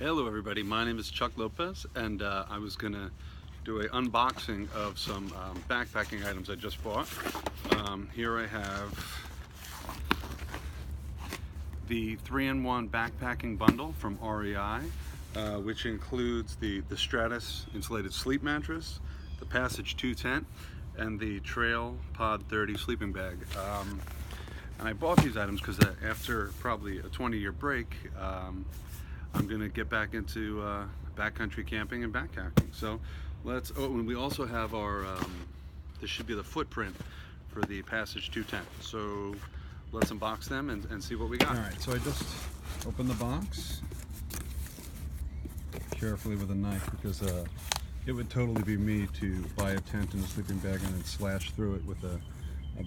Hello everybody, my name is Chuck Lopez, and I was going to do an unboxing of some backpacking items I just bought. Here I have the 3-in-1 backpacking bundle from REI, which includes the Stratus insulated sleep mattress, the Passage 2 tent, and the Trail Pod 30 sleeping bag. And I bought these items because after probably a 20-year break, I'm going to get back into backcountry camping and backpacking. So let's, and we also have our, this should be the footprint for the Passage 2 tent. So let's unbox them and see what we got. All right, so I just opened the box carefully with a knife because it would totally be me to buy a tent and a sleeping bag and then slash through it with a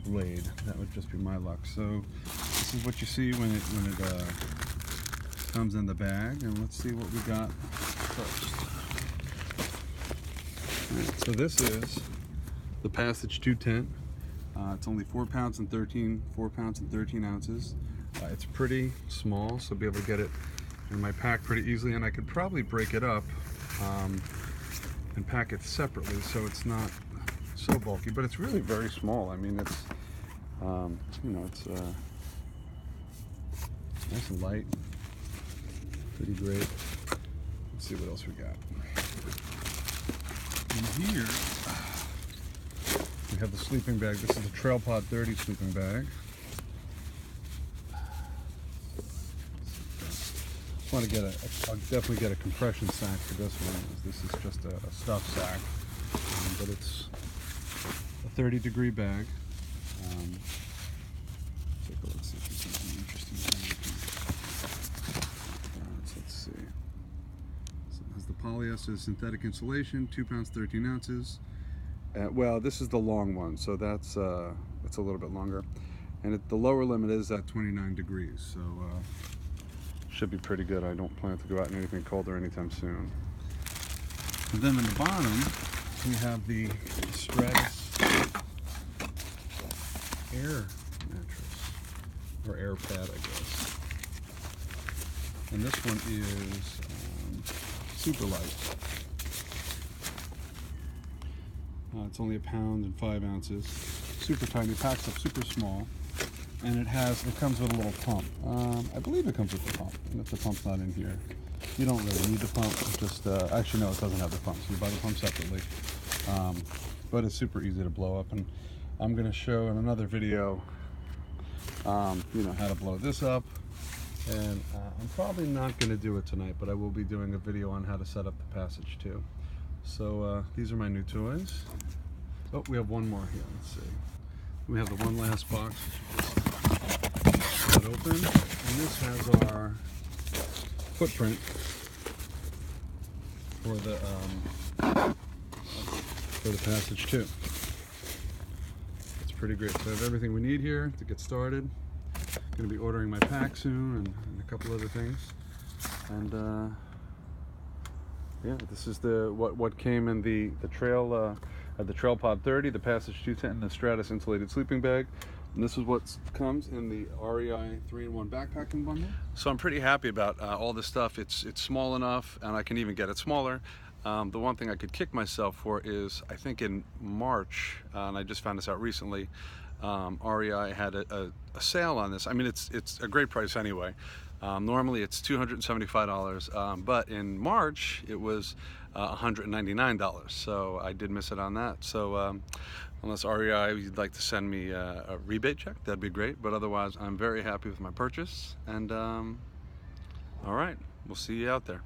blade. That would just be my luck. So this is what you see when it comes in the bag, and let's see what we got first. All right, so this is the Passage 2 tent. It's only 4 pounds and 13 ounces. It's pretty small, so I'll be able to get it in my pack pretty easily, and I could probably break it up and pack it separately so it's not so bulky, but it's really very small. I mean, it's you know, it's nice and light. Pretty great. Let's see what else we got. In here, we have the sleeping bag. This is a Trail Pod 30 sleeping bag. Just want to get I'll definitely get a compression sack for this one. This is just a stuff sack, but it's a 30-degree bag. Take a look, see if there's something interesting in here. Let's see. So it has the polyester synthetic insulation, 2 pounds 13 ounces. Well, this is the long one, so that's a little bit longer, and the lower limit is at 29 degrees, so should be pretty good. I don't plan to go out in anything colder anytime soon. And then in the bottom we have the Stratus air mattress, or air pad, I guess. And this one is super light. It's only 1 pound and 5 ounces. Super tiny, packs up super small, and it comes with a little pump. I believe it comes with the pump, and if the pump's not in here, you don't really need the pump. It's just actually no, it doesn't have the pump, so you buy the pump separately. But it's super easy to blow up, and I'm going to show in another video, you know, how to blow this up. And I'm probably not going to do it tonight, but I will be doing a video on how to set up the Passage 2. So these are my new toys. Oh, we have one more here. Let's see. We have the one last box. Cut open, and this has our footprint for the Passage 2. It's pretty great. So I have everything we need here to get started. Going to be ordering my pack soon and a couple other things, and yeah, this is what came in the Trail Pod 30, the Passage 2 tent, and the Stratus insulated sleeping bag. And this is what comes in the REI 3-in-1 backpacking bundle. So I'm pretty happy about all this stuff. It's small enough, and I can even get it smaller. The one thing I could kick myself for is, I think in March, and I just found this out recently, REI had a sale on this. I mean, it's a great price anyway. Normally it's $275, but in March it was $199, so I did miss it on that. So unless REI would like to send me a rebate check, that'd be great, but otherwise I'm very happy with my purchase. And all right, we'll see you out there.